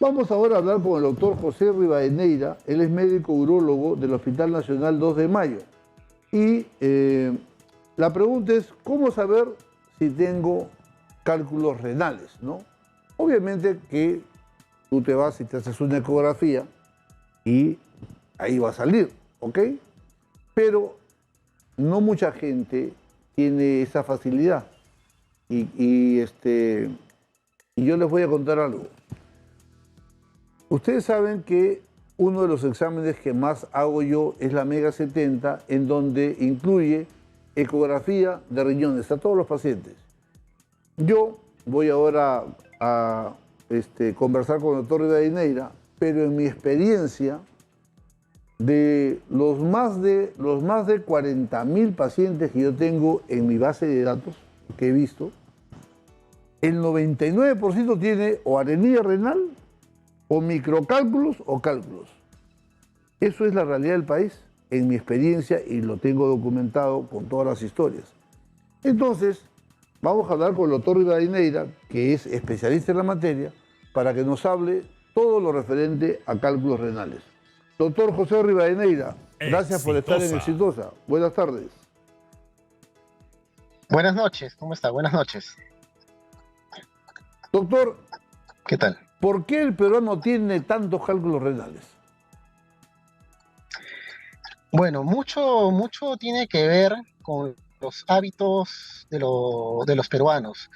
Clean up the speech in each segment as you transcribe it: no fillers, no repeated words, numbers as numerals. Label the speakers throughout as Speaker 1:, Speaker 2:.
Speaker 1: Vamos ahora a hablar con el doctor José Rivadeneira. Él es médico urólogo del Hospital Nacional 2 de Mayo. Y la pregunta es, ¿cómo saber si tengo cálculos renales, ¿no? Obviamente que tú te vas y te haces una ecografía y ahí va a salir, ¿ok? Pero no mucha gente tiene esa facilidad. Y yo les voy a contar algo. Ustedes saben que uno de los exámenes que más hago yo es la Mega 70, en donde incluye ecografía de riñones a todos los pacientes. Yo voy ahora a conversar con el doctor Rivadeneira, pero en mi experiencia, de los más de 40.000 pacientes que yo tengo en mi base de datos, que he visto, el 99% tiene o anemia renal, o microcálculos o cálculos. Eso es la realidad del país, en mi experiencia, y lo tengo documentado con todas las historias. Entonces, vamos a hablar con el doctor Rivadeneira, que es especialista en la materia, para que nos hable todo lo referente a cálculos renales. Doctor José Rivadeneira, gracias por estar en Exitosa. Buenas tardes.
Speaker 2: Buenas noches, ¿cómo está? Buenas noches.
Speaker 1: Doctor,
Speaker 2: ¿qué tal?
Speaker 1: ¿Por qué el peruano tiene tantos cálculos renales?
Speaker 2: Bueno, mucho tiene que ver con los hábitos de los peruanos.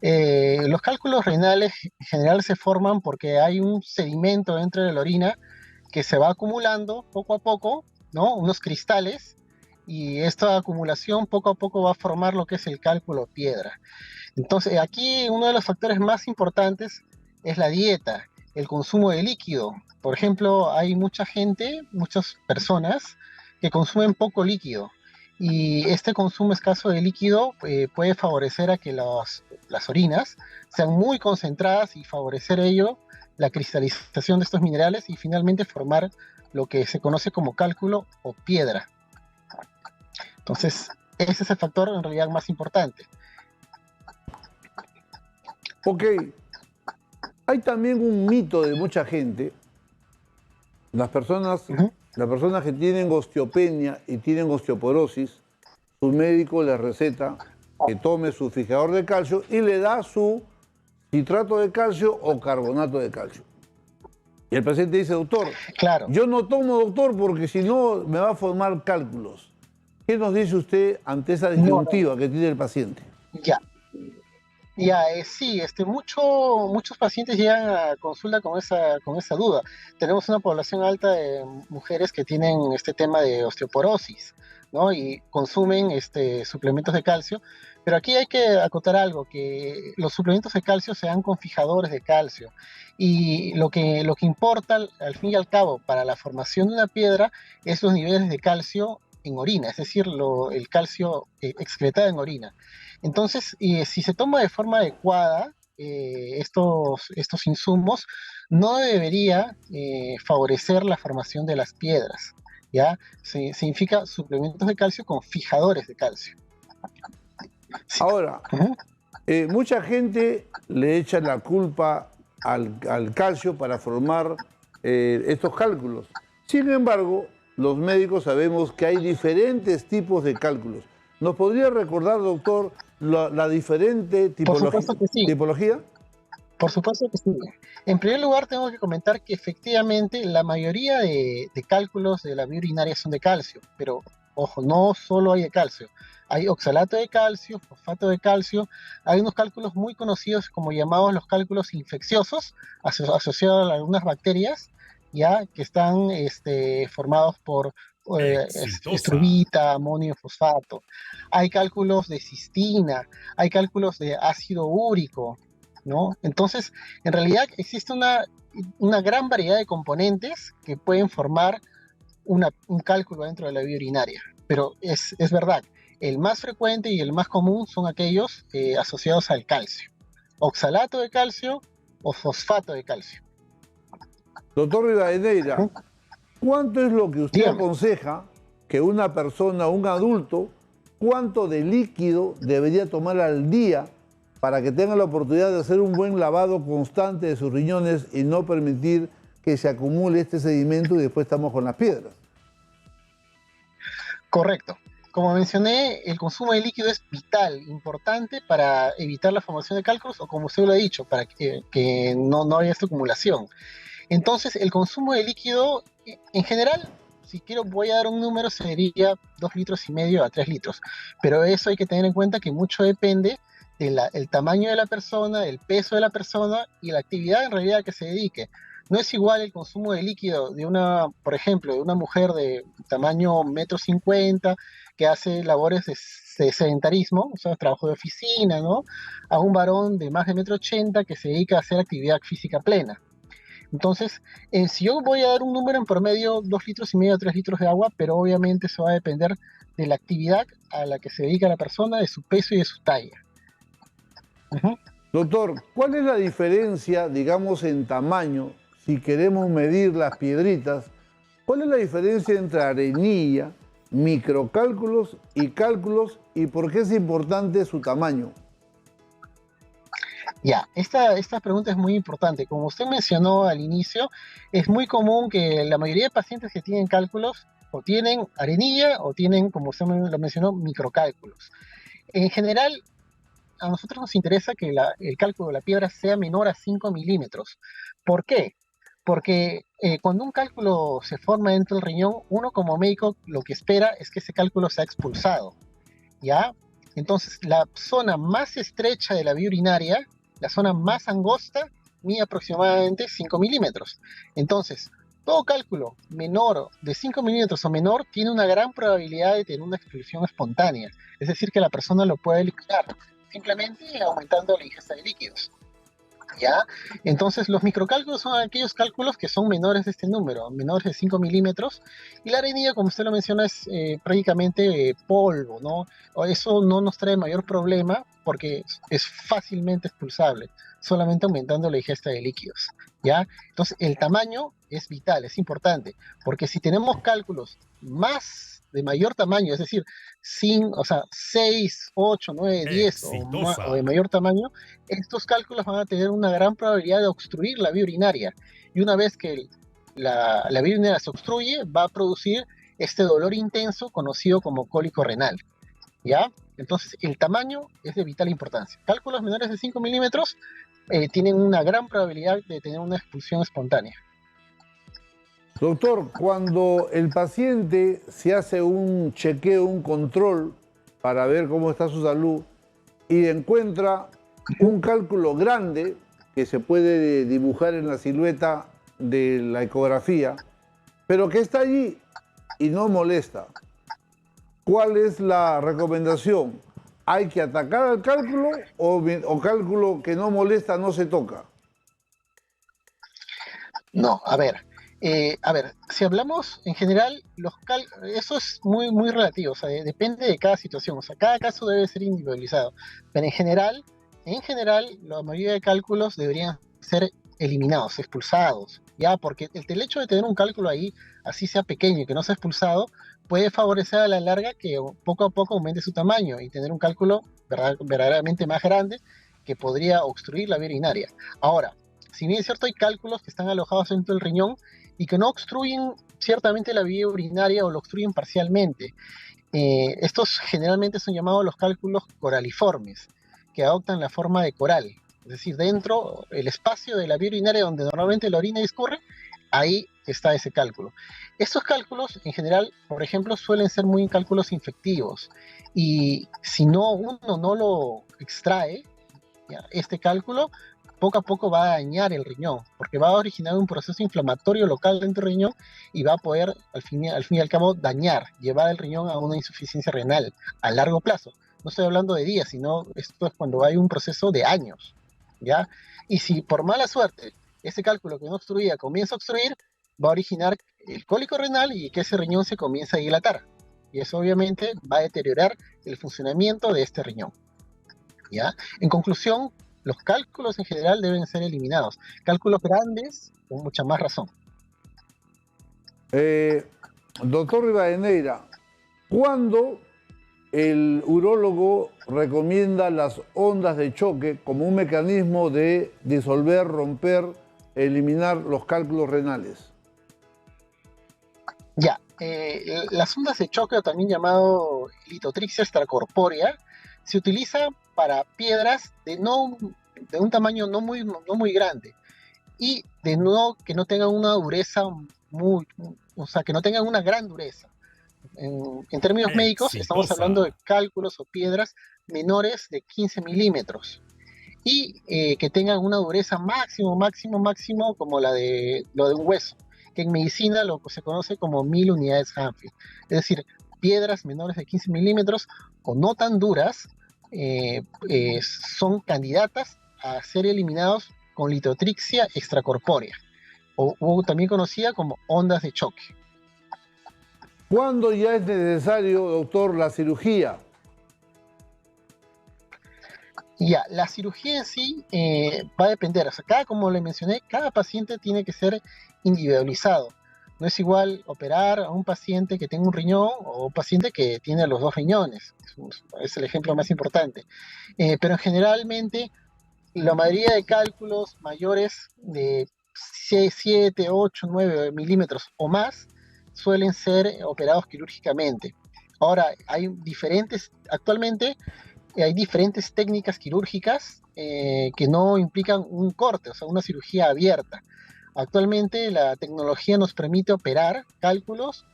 Speaker 2: Los cálculos renales en general se forman porque hay un sedimento dentro de la orina que se va acumulando poco a poco, ¿no? Unos cristales, y esta acumulación poco a poco va a formar lo que es el cálculo piedra. Entonces, aquí uno de los factores más importantes es la dieta, el consumo de líquido. Por ejemplo, hay mucha gente, muchas personas que consumen poco líquido, y este consumo escaso de líquido puede favorecer a que las orinas sean muy concentradas y favorecer ello la cristalización de estos minerales y finalmente formar lo que se conoce como cálculo o piedra. Entonces, ese es el factor en realidad más importante.
Speaker 1: Ok, hay también un mito de mucha gente. Las personas que tienen osteopenia y tienen osteoporosis, su médico les receta que tome su fijador de calcio y le da su citrato de calcio o carbonato de calcio. Y el paciente dice, doctor,
Speaker 2: claro,
Speaker 1: yo no tomo, doctor, porque si no me va a formar cálculos. ¿Qué nos dice usted ante esa disyuntiva que tiene el paciente?
Speaker 2: Sí, muchos pacientes llegan a consulta con esa duda. Tenemos una población alta de mujeres que tienen este tema de osteoporosis, ¿no? Y consumen suplementos de calcio, pero aquí hay que acotar algo, que los suplementos de calcio se dan con fijadores de calcio, y lo que importa al fin y al cabo para la formación de una piedra es los niveles de calcio en orina, es decir, el calcio excretado en orina. Entonces, si se toma de forma adecuada estos insumos, no debería favorecer la formación de las piedras, ¿ya? Significa suplementos de calcio con fijadores de calcio.
Speaker 1: Sí. Ahora, mucha gente le echa la culpa al calcio para formar estos cálculos. Sin embargo, los médicos sabemos que hay diferentes tipos de cálculos. ¿Nos podría recordar, doctor, la diferente tipología?
Speaker 2: Por supuesto que sí. En primer lugar, tengo que comentar que efectivamente la mayoría de cálculos de la vía urinaria son de calcio, pero ojo, no solo hay de calcio. Hay oxalato de calcio, fosfato de calcio. Hay unos cálculos muy conocidos como llamados los cálculos infecciosos, asociados a algunas bacterias, ya que están formados por estrubita, amonio, fosfato. Hay cálculos de cistina, hay cálculos de ácido úrico, ¿no? Entonces, en realidad existe una gran variedad de componentes que pueden formar un cálculo dentro de la vía urinaria. Pero es verdad, el más frecuente y el más común son aquellos asociados al calcio. Oxalato de calcio o fosfato de calcio.
Speaker 1: Doctor Rivadeneira, ¿cuánto es lo que usted aconseja que una persona, un adulto, cuánto de líquido debería tomar al día para que tenga la oportunidad de hacer un buen lavado constante de sus riñones y no permitir que se acumule este sedimento y después estamos con las piedras.
Speaker 2: Correcto. Como mencioné, el consumo de líquido es vital, importante para evitar la formación de cálculos o, como usted lo ha dicho, para que no haya esta acumulación. Entonces, el consumo de líquido, en general, si quiero, voy a dar un número, sería 2,5 litros a 3 litros. Pero eso hay que tener en cuenta que mucho depende del tamaño de la persona, del peso de la persona y la actividad en realidad que se dedique. No es igual el consumo de líquido de una, por ejemplo, de una mujer de tamaño 1,50 m que hace labores de sedentarismo, o sea, trabajo de oficina, ¿no? A un varón de más de 1,80 m que se dedica a hacer actividad física plena. Entonces, si yo voy a dar un número en promedio, 2,5 litros a 3 litros de agua, pero obviamente eso va a depender de la actividad a la que se dedica la persona, de su peso y de su talla. Uh-huh.
Speaker 1: Doctor, ¿cuál es la diferencia, digamos, en tamaño, si queremos medir las piedritas? ¿Cuál es la diferencia entre arenilla, microcálculos y cálculos y por qué es importante su tamaño?
Speaker 2: Ya, esta pregunta es muy importante. Como usted mencionó al inicio, es muy común que la mayoría de pacientes que tienen cálculos o tienen arenilla o tienen, como usted lo mencionó, microcálculos. En general, a nosotros nos interesa que el cálculo de la piedra sea menor a 5 milímetros. ¿Por qué? Porque cuando un cálculo se forma dentro del riñón, uno como médico lo que espera es que ese cálculo sea expulsado, ¿ya? Entonces, la zona más estrecha de la vía urinaria, la zona más angosta, mide aproximadamente 5 milímetros. Entonces, todo cálculo menor de 5 milímetros o menor tiene una gran probabilidad de tener una expulsión espontánea, es decir, que la persona lo puede eliminar, simplemente aumentando la ingesta de líquidos. ¿Ya? Entonces los microcálculos son aquellos cálculos que son menores de este número, menores de 5 milímetros, y la arenilla, como usted lo menciona, es prácticamente polvo, ¿no? Eso no nos trae mayor problema porque es fácilmente expulsable, solamente aumentando la ingesta de líquidos, ¿ya? Entonces el tamaño es vital, es importante, porque si tenemos cálculos de mayor tamaño, es decir, 6, 8, 9, 10 o de mayor tamaño, estos cálculos van a tener una gran probabilidad de obstruir la vía urinaria. Y una vez que la vía urinaria se obstruye, va a producir este dolor intenso conocido como cólico renal. ¿Ya? Entonces, el tamaño es de vital importancia. Cálculos menores de 5 milímetros tienen una gran probabilidad de tener una expulsión espontánea.
Speaker 1: Doctor, cuando el paciente se hace un chequeo, un control para ver cómo está su salud y encuentra un cálculo grande que se puede dibujar en la silueta de la ecografía, pero que está allí y no molesta, ¿cuál es la recomendación? ¿Hay que atacar al cálculo o cálculo que no molesta no se toca?
Speaker 2: No, a ver, si hablamos en general, eso es muy relativo, o sea, depende de cada situación, o sea, cada caso debe ser individualizado, pero en general, la mayoría de cálculos deberían ser eliminados, expulsados, ya, porque el hecho de tener un cálculo ahí, así sea pequeño y que no sea expulsado, puede favorecer a la larga que poco a poco aumente su tamaño y tener un cálculo verdaderamente más grande que podría obstruir la vía urinaria. Ahora, si bien es cierto, hay cálculos que están alojados dentro del riñón y que no obstruyen ciertamente la vía urinaria o lo obstruyen parcialmente. Estos generalmente son llamados los cálculos coraliformes, que adoptan la forma de coral. Es decir, dentro, el espacio de la vía urinaria donde normalmente la orina discurre, ahí está ese cálculo. Estos cálculos, en general, por ejemplo, suelen ser muy cálculos infectivos. Y si uno no lo extrae, ¿ya? Este cálculo poco a poco va a dañar el riñón, porque va a originar un proceso inflamatorio local dentro del riñón y va a poder, al fin y al cabo, llevar el riñón a una insuficiencia renal a largo plazo. No estoy hablando de días, sino esto es cuando hay un proceso de años, ¿ya? Y si por mala suerte ese cálculo que no obstruía comienza a obstruir, va a originar el cólico renal y que ese riñón se comienza a dilatar. Y eso obviamente va a deteriorar el funcionamiento de este riñón, ¿ya? En conclusión, los cálculos en general deben ser eliminados. Cálculos grandes, con mucha más razón.
Speaker 1: Doctor Rivadeneira, ¿cuándo el urólogo recomienda las ondas de choque como un mecanismo de disolver, romper, eliminar los cálculos renales?
Speaker 2: Ya, las ondas de choque, o también llamado litotripsia extracorpórea, se utiliza para piedras de un tamaño no muy grande y que no tengan una dureza o sea, que no tengan una gran dureza. En términos médicos, estamos hablando de
Speaker 3: Exitosa.
Speaker 2: cálculos o piedras menores de 15 milímetros y que tengan una dureza máximo, como lo de un hueso, que en medicina se conoce como 1000 unidades Hanfield. Es decir, piedras menores de 15 milímetros o no tan duras son candidatas a ser eliminados con litotripsia extracorpórea, o también conocida como ondas de choque.
Speaker 1: ¿Cuándo ya es necesario, doctor, la cirugía?
Speaker 2: Ya, la cirugía en sí va a depender, o sea, como le mencioné, cada paciente tiene que ser individualizado. No es igual operar a un paciente que tenga un riñón o un paciente que tiene los dos riñones. Es el ejemplo más importante. Pero generalmente, la mayoría de cálculos mayores de 6, 7, 8, 9 milímetros o más suelen ser operados quirúrgicamente. Ahora, actualmente hay diferentes técnicas quirúrgicas que no implican un corte, o sea, una cirugía abierta. Actualmente la tecnología nos permite operar cálculos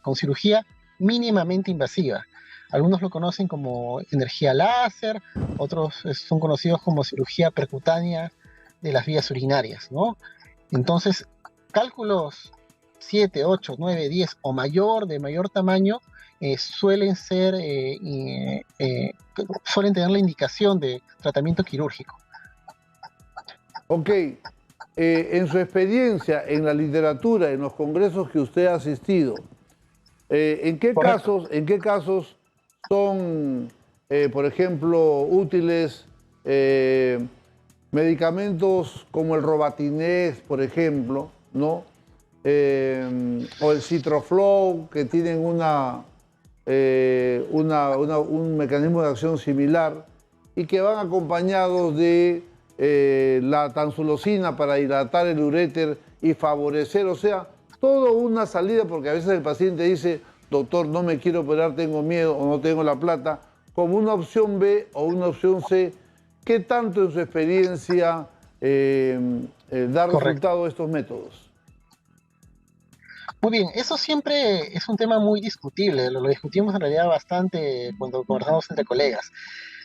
Speaker 2: con cirugía mínimamente invasiva. Algunos lo conocen como energía láser, otros son conocidos como cirugía percutánea de las vías urinarias, ¿no? Entonces, cálculos 7, 8, 9, 10 o de mayor tamaño, suelen suelen tener la indicación de tratamiento quirúrgico.
Speaker 1: Ok, en su experiencia, en la literatura, en los congresos que usted ha asistido, ¿en qué casos son, por ejemplo, útiles medicamentos como el Robatinez, por ejemplo, ¿no? O el Citroflow, que tienen un mecanismo de acción similar y que van acompañados de la tansulosina para hidratar el uréter y favorecer, o sea, toda una salida, porque a veces el paciente dice, doctor, no me quiero operar, tengo miedo o no tengo la plata, como una opción B o una opción C. ¿Qué tanto en su experiencia da resultado estos métodos?
Speaker 2: Muy bien, eso siempre es un tema muy discutible, lo discutimos en realidad bastante cuando conversamos entre colegas.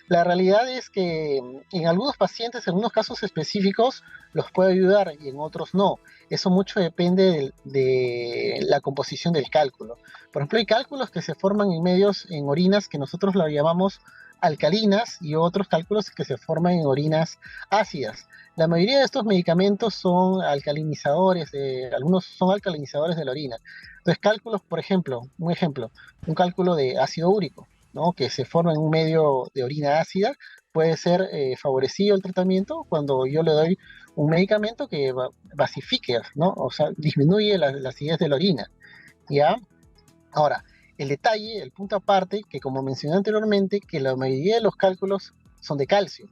Speaker 2: La realidad es que en algunos pacientes, en algunos casos específicos, los puede ayudar y en otros no. Eso mucho depende de la composición del cálculo. Por ejemplo, hay cálculos que se forman en orinas que nosotros lo llamamos alcalinas y otros cálculos que se forman en orinas ácidas. La mayoría de estos medicamentos son alcalinizadores, algunos son alcalinizadores de la orina. Entonces, cálculos, por ejemplo, un cálculo de ácido úrico, ¿no? Que se forma en un medio de orina ácida, puede ser favorecido el tratamiento cuando yo le doy un medicamento que basifique, ¿no? O sea, disminuye la acidez de la orina, ¿ya? Ahora, el detalle, el punto aparte, que como mencioné anteriormente, que la mayoría de los cálculos son de calcio,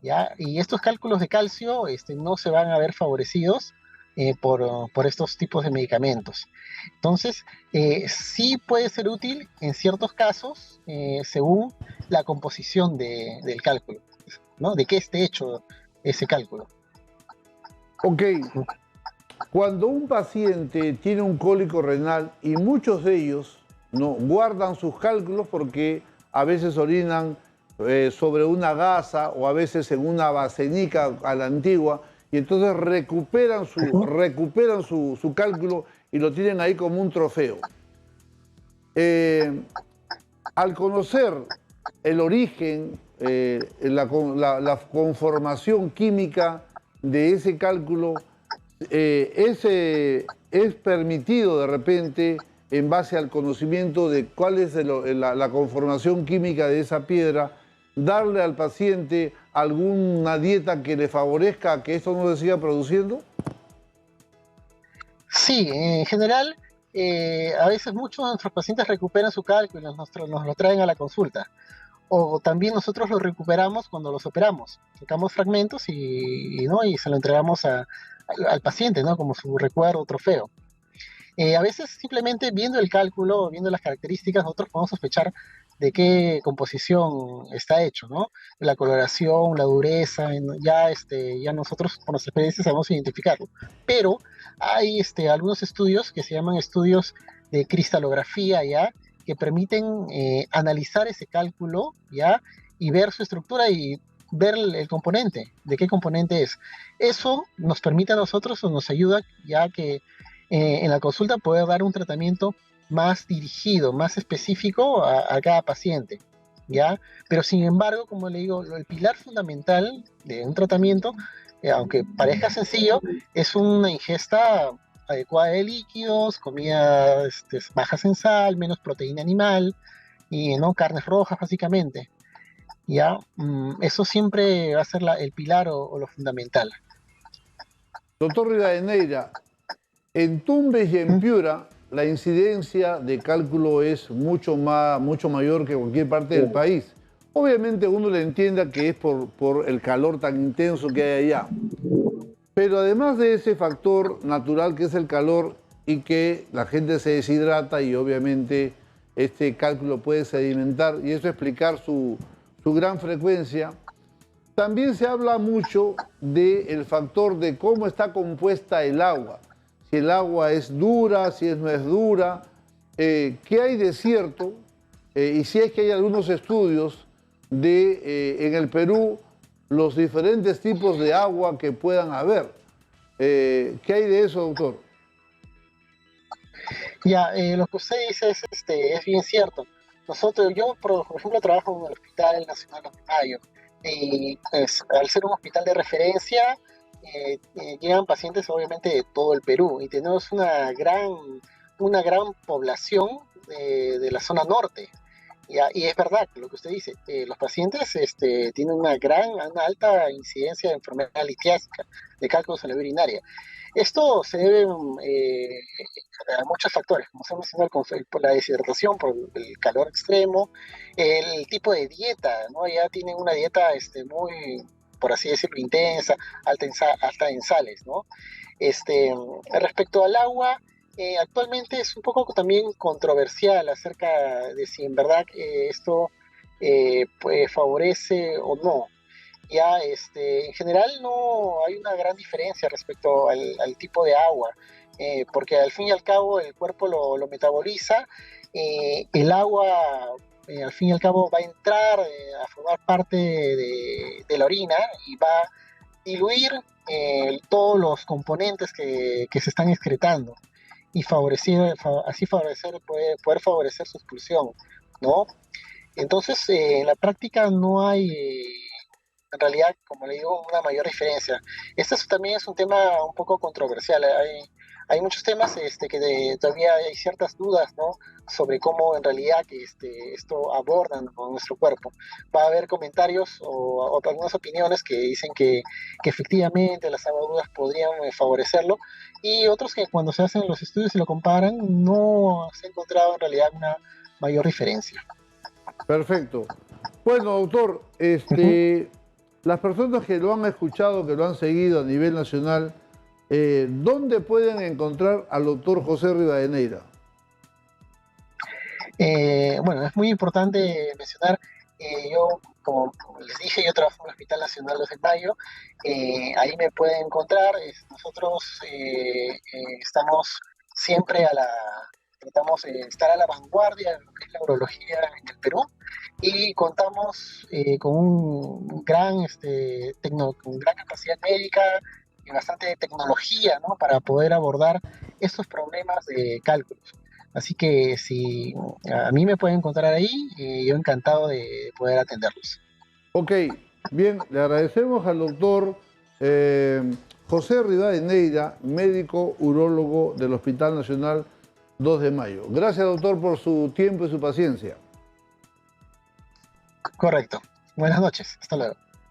Speaker 2: ¿ya? Y estos cálculos de calcio no se van a ver favorecidos por estos tipos de medicamentos. Entonces, sí puede ser útil en ciertos casos, según la composición del cálculo, ¿no? De qué esté hecho ese cálculo.
Speaker 1: Ok, cuando un paciente tiene un cólico renal y muchos de ellos no guardan sus cálculos porque a veces orinan sobre una gasa o a veces en una basenica a la antigua y entonces recuperan su cálculo y lo tienen ahí como un trofeo. Al conocer el origen, la conformación química de ese cálculo, es permitido de repente, en base al conocimiento de cuál es la conformación química de esa piedra, darle al paciente alguna dieta que le favorezca a que esto no se siga produciendo?
Speaker 2: Sí, en general a veces muchos de nuestros pacientes recuperan su cálculo y nos lo traen a la consulta. O también nosotros lo recuperamos cuando los operamos. Sacamos fragmentos ¿no? y se lo entregamos al paciente, ¿no? Como su recuerdo, trofeo. A veces simplemente viendo el cálculo, viendo las características, nosotros podemos sospechar de qué composición está hecho, ¿no? La coloración, la dureza, ya nosotros por nuestra experiencia sabemos identificarlo. Pero hay algunos estudios que se llaman estudios de cristalografía, ¿ya? Que permiten analizar ese cálculo, ¿ya? Y ver su estructura y ver el componente, de qué componente es. Eso nos permite a nosotros o nos ayuda ya que en la consulta poder dar un tratamiento más dirigido, más específico a cada paciente, ¿ya? Pero sin embargo, como le digo, el pilar fundamental de un tratamiento, aunque parezca sencillo, es una ingesta adecuada de líquidos, comidas bajas en sal, menos proteína animal, y no carnes rojas básicamente, ¿ya? Eso siempre va a ser el pilar o lo fundamental.
Speaker 1: Doctor Rivadeneira, en Tumbes y en Piura la incidencia de cálculo es mucho mayor que en cualquier parte del país. Obviamente uno le entienda que es por el calor tan intenso que hay allá. Pero además de ese factor natural que es el calor y que la gente se deshidrata y obviamente este cálculo puede sedimentar y eso explicar su gran frecuencia, también se habla mucho del factor de cómo está compuesta el agua. Si el agua es dura, si no es dura, qué hay de cierto y si es que hay algunos estudios en el Perú los diferentes tipos de agua que puedan haber. ¿Qué hay de eso, doctor?
Speaker 2: Ya, lo que usted dice es bien cierto. Yo, por ejemplo, trabajo en el Hospital Nacional de Mayo y pues, al ser un hospital de referencia, llegan pacientes obviamente de todo el Perú y tenemos una gran población de la zona norte. ¿Ya? Y es verdad lo que usted dice, los pacientes tienen una alta incidencia de enfermedad litiásica, de cálculos en la vía urinaria. Esto se debe a muchos factores, como se mencionó, por la deshidratación, por el calor extremo, el tipo de dieta, ¿no? Ya tienen una dieta muy, por así decirlo, intensa, alta en sales, ¿no? Respecto al agua, actualmente es un poco también controversial acerca de si en verdad esto pues, favorece o no. Ya, en general no hay una gran diferencia respecto al tipo de agua, porque al fin y al cabo el cuerpo lo metaboliza, el agua al fin y al cabo va a entrar a formar parte de la orina y va a diluir todos los componentes que se están excretando y poder favorecer su expulsión, ¿no? Entonces, en la práctica no hay, en realidad, como le digo, una mayor diferencia. También es un tema un poco controversial. Hay muchos temas todavía hay ciertas dudas, ¿no? Sobre cómo en realidad esto abordan con nuestro cuerpo. Va a haber comentarios o algunas opiniones que dicen que efectivamente las aguaduras podrían favorecerlo y otros que cuando se hacen los estudios y lo comparan no se ha encontrado en realidad una mayor diferencia.
Speaker 1: Perfecto. Bueno, doctor, las personas que lo han escuchado, que lo han seguido a nivel nacional, ¿dónde pueden encontrar al doctor José Rivadeneira?
Speaker 2: Bueno, es muy importante mencionar, yo, como les dije, yo trabajo en el Hospital Nacional 2 de Mayo, ahí me pueden encontrar, nosotros estamos siempre tratamos de estar a la vanguardia de lo que es la urología en el Perú y contamos con con gran capacidad médica y bastante tecnología, ¿no? Para poder abordar estos problemas de cálculos. Así que si a mí me pueden encontrar ahí, yo encantado de poder atenderlos.
Speaker 1: Ok, bien, le agradecemos al doctor José Rivadeneira, médico urólogo del Hospital Nacional 2 de Mayo. Gracias, doctor, por su tiempo y su paciencia.
Speaker 2: Correcto. Buenas noches. Hasta luego.